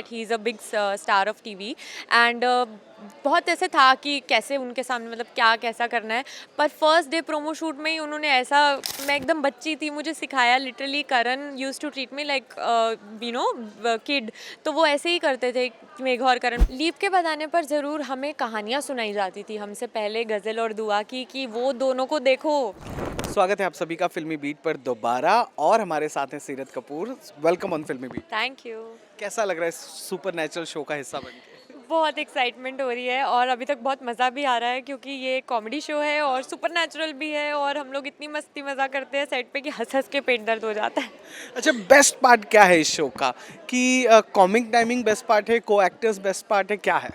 That he is a big star of TV and बहुत ऐसे था कि कैसे उनके सामने मतलब क्या कैसा करना है, पर फर्स्ट डे प्रोमो शूट में ही उन्होंने ऐसा, मैं एकदम बच्ची थी, मुझे सिखाया literally. Karan use to treat me like you know kid, तो वो ऐसे ही करते थे मेघा और करण। लीव के बाद आने पर ज़रूर हमें कहानियाँ सुनाई जाती थी हमसे पहले, गज़ल और दुआ की, कि वो दोनों को देखो। स्वागत है आप सभी का फिल्मी बीट पर दोबारा, और हमारे साथ हैं सीरत कपूर। वेलकम ऑन फिल्मी बीट। Thank you. कैसा लग रहा है सुपर नेचुरल शो का हिस्सा बन के? बहुत एक्साइटमेंट हो रही है और अभी तक बहुत मज़ा भी आ रहा है, क्योंकि ये कॉमेडी शो है और सुपर नेचुरल भी है, और हम लोग इतनी मस्ती मज़ा करते हैं सेट पे कि हंस हंस के पेट दर्द हो जाता है। अच्छा, बेस्ट पार्ट क्या है इस शो का? कि कॉमिक टाइमिंग बेस्ट पार्ट है, को एक्टर्स बेस्ट पार्ट है, क्या है?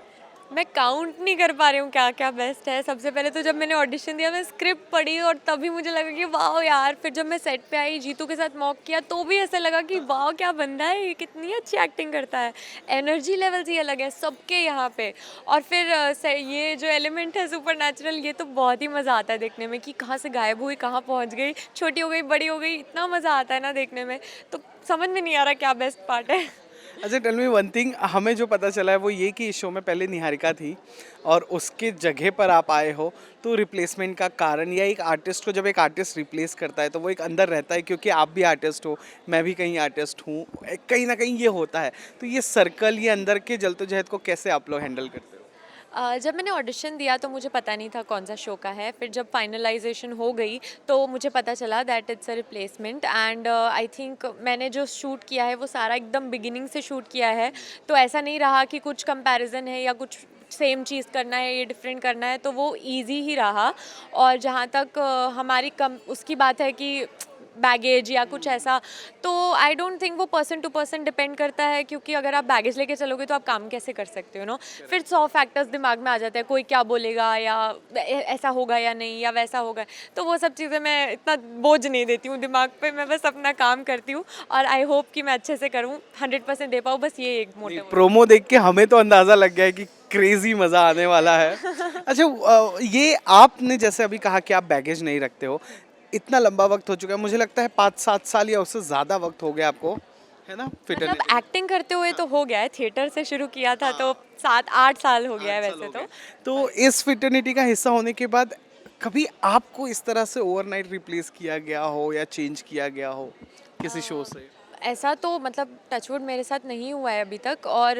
मैं काउंट नहीं कर पा रही हूँ क्या क्या बेस्ट है। सबसे पहले तो जब मैंने ऑडिशन दिया, मैं स्क्रिप्ट पढ़ी और तभी मुझे लगा कि वाह यार। फिर जब मैं सेट पे आई, जीतू के साथ मॉक किया, तो भी ऐसा लगा कि वाह क्या बंदा है ये, कितनी अच्छी एक्टिंग करता है। एनर्जी लेवल्स ही अलग है सबके यहाँ पे। और फिर ये जो एलिमेंट है सुपर नेचुरल, ये तो बहुत ही मज़ा आता है देखने में, कि कहाँ से गायब हुई, कहाँ पहुँच गई, छोटी हो गई, बड़ी हो गई, इतना मज़ा आता है ना देखने में। तो समझ में नहीं आ रहा क्या बेस्ट पार्ट है। अच्छा, टेल मी वन थिंग, हमें जो पता चला है वो ये कि इस शो में पहले निहारिका थी और उसके जगह पर आप आए हो, तो रिप्लेसमेंट का कारण, या एक आर्टिस्ट को जब एक आर्टिस्ट रिप्लेस करता है तो वो एक अंदर रहता है, क्योंकि आप भी आर्टिस्ट हो, मैं भी कहीं आर्टिस्ट हूँ, कहीं ना कहीं ये होता है। तो ये सर्कल, ये अंदर के जद्दोजहद को कैसे आप लोग हैंडल करते हो? जब मैंने ऑडिशन दिया तो मुझे पता नहीं था कौन सा शो का है। फिर जब फाइनलाइजेशन हो गई तो मुझे पता चला that it's a replacement, and I think मैंने जो शूट किया है वो सारा एकदम बिगिनिंग से शूट किया है। तो ऐसा नहीं रहा कि कुछ कंपैरिजन है या कुछ सेम चीज़ करना है, ये डिफरेंट करना है, तो वो इजी ही रहा। और जहाँ तक हमारी कम उसकी बात है कि बैगेज या कुछ ऐसा, तो आई डोंट थिंक वो पर्सन टू पर्सन डिपेंड करता है, क्योंकि अगर आप बैगेज लेके चलोगे तो आप काम कैसे कर सकते हो नो। फिर 100 फैक्टर्स दिमाग में आ जाते हैं, कोई क्या बोलेगा, या ऐसा होगा या नहीं, या वैसा होगा। तो वो सब चीज़ें मैं इतना बोझ नहीं देती हूँ दिमाग पे, मैं बस अपना काम करती हूँ और आई होप कि मैं अच्छे से करूँ, 100% दे पाऊँ, बस ये एक मोटिव। प्रोमो देख के हमें तो अंदाजा लग गया है कि क्रेजी मजा आने वाला है। अच्छा, ये आपने जैसे अभी कहा कि आप बैगेज नहीं रखते हो, इतना लंबा वक्त हो चुका है, मुझे लगता है 5-7 साल या उससे ज्यादा वक्त हो गया आपको, है ना, मतलब फिटरनिटी? एक्टिंग करते हुए तो हो गया है, थिएटर से शुरू किया था तो 7-8 साल हो गया है 8 साल वैसे हो तो। गए। तो इस फिटरनिटी का हिस्सा होने के बाद कभी आपको इस तरह से ओवरनाइट रिप्लेस किया गया हो या चेंज किया गया हो किसी शो से? ऐसा तो मतलब टचवुड मेरे साथ नहीं हुआ है अभी तक। और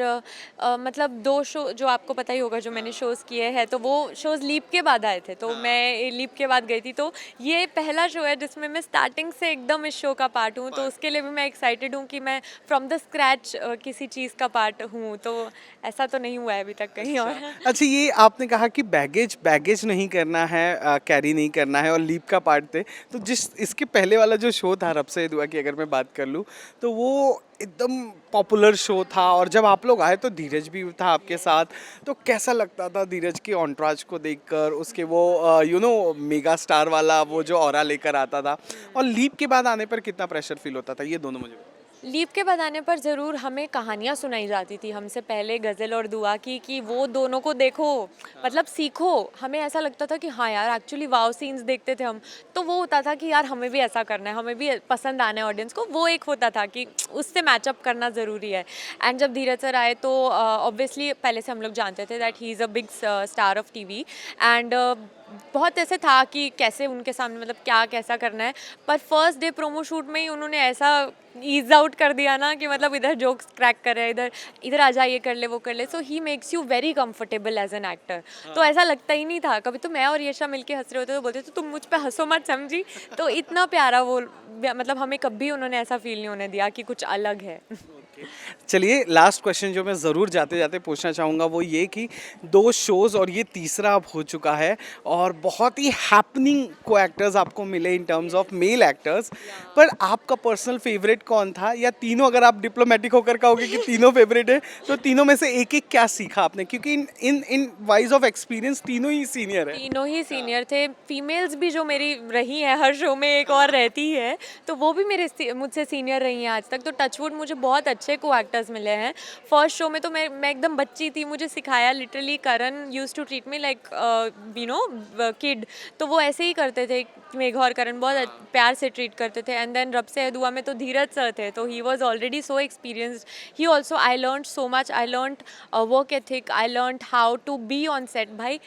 मतलब 2 शो जो आपको पता ही होगा जो मैंने शोज़ किए हैं, तो वो शोज़ लीप के बाद आए थे, तो मैं लीप के बाद गई थी। तो ये पहला शो है जिसमें मैं स्टार्टिंग से एकदम इस शो का पार्ट हूँ, तो उसके लिए भी मैं एक्साइटेड हूँ कि मैं फ्रॉम द स्क्रैच किसी चीज़ का पार्ट हूँ। तो ऐसा तो नहीं हुआ है अभी तक कहीं और। अच्छा, ये आपने कहा कि बैगेज बैगेज नहीं करना है, कैरी नहीं करना है, और लीप का पार्ट थे, तो जिस इसके पहले वाला जो शो था रब से दुआ की अगर मैं बात कर लूँ, तो वो एकदम पॉपुलर शो था, और जब आप लोग आए तो धीरज भी था आपके साथ। तो कैसा लगता था धीरज के ऑन्ट्राज को देखकर, उसके वो मेगा स्टार वाला वो जो ऑरा लेकर आता था, और लीप के बाद आने पर कितना प्रेशर फील होता था, ये दोनों मुझे बताओ। लीप के बाद आने पर ज़रूर हमें कहानियाँ सुनाई जाती थी हमसे पहले, गज़ल और दुआ की, कि वो दोनों को देखो, मतलब सीखो। हमें ऐसा लगता था कि हाँ यार, एक्चुअली वाव सीन्स देखते थे हम, तो वो होता था कि यार हमें भी ऐसा करना है, हमें भी पसंद आना है ऑडियंस को, वो एक होता था कि उससे मैचअप करना ज़रूरी है। एंड जब धीरज सर आए तो ऑब्वियसली पहले से हम लोग जानते थे that he is a big star of TV and बहुत ऐसे था कि कैसे उनके सामने मतलब क्या कैसा करना है। पर फर्स्ट डे प्रोमो शूट में ही उन्होंने ऐसा ईज आउट कर दिया ना कि मतलब इधर जोक्स क्रैक कर रहे हैं, इधर इधर आ जा, ये कर ले वो कर ले। So he makes you very comfortable as an actor. तो ऐसा लगता ही नहीं था कभी। तो मैं और यशा मिलके हंस रहे होते तो बोलते तो तुम मुझ पे हंसो मत, समझी। तो इतना प्यारा वो, मतलब हमें कभी उन्होंने ऐसा फील नहीं होने दिया कि कुछ अलग है। चलिए, लास्ट क्वेश्चन जो मैं ज़रूर जाते जाते पूछना चाहूँगा वो ये कि 2 शोज़ और ये तीसरा अब हो चुका है, और बहुत ही हैपनिंग को एक्टर्स आपको मिले in terms of male actors, पर आपका पर्सनल फेवरेट कौन था, या तीनों, अगर आप डिप्लोमेटिक होकर कहोगे कि तीनों फेवरेट है, तो तीनों में से एक एक क्या सीखा आपने, क्योंकि इन इन इन वाइज ऑफ एक्सपीरियंस तीनों ही सीनियर है। तीनों ही सीनियर थे। फीमेल्स भी जो मेरी रही हैं हर शो में, एक और रहती है, तो वो भी मुझसे सीनियर रही हैं आज तक। तो टचवुड मुझे बहुत अच्छे को एक्टर्स मिले हैं। फर्स्ट शो में तो मैं एकदम बच्ची थी, मुझे सिखाया literally, Karan use to treat me like you know kid, तो वो ऐसे ही करते थे। मेघा और करण बहुत प्यार से ट्रीट करते थे। एंड देन रब से है दुआ में तो धीरज सर थे, तो he was already so experienced. He also, I learn so much, I learn work ethic, I learn how to be on set. भाई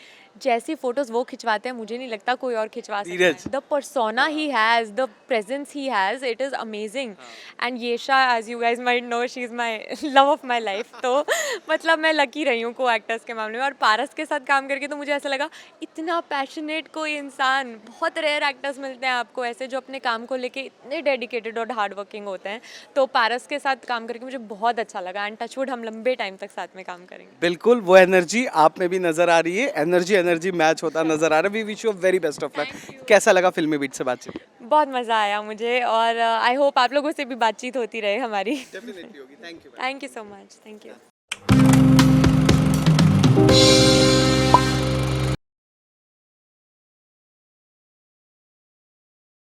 जैसी फोटोज वो खिंचवाते हैं मुझे नहीं लगता कोई और खिंचवा सकता धीरज। है। The persona he has, the presence he has, it is amazing. And Yesha, as you guys might know, she is my love of my life. तो मतलब मैं लकी रही हूँ को एक्टर्स के मामले में। और पारस के साथ काम करके तो मुझे ऐसा लगा इतना पैशनेट कोई इंसान, बहुत रेयर एक्टर्स मिलते हैं आपको ऐसे जो अपने काम को लेके इतने डेडिकेटेड और हार्ड वर्किंग होते हैं। तो पारस के साथ काम करके मुझे बहुत अच्छा लगा। एंड टचवुड हम लंबे टाइम तक साथ में काम करेंगे। बिल्कुल, वो एनर्जी आप में भी नजर आ रही है, एनर्जी मैच होता नजर आ रहा है। We wish you very best of luck. कैसा लगा फिल्मी बीट से बातचीत? बहुत मज़ा आया मुझे, और आई होप आप लोगों से भी बातचीत होती रहे हमारी। डेफिनेटली होगी। Thank you. Thank you so much. Thank you.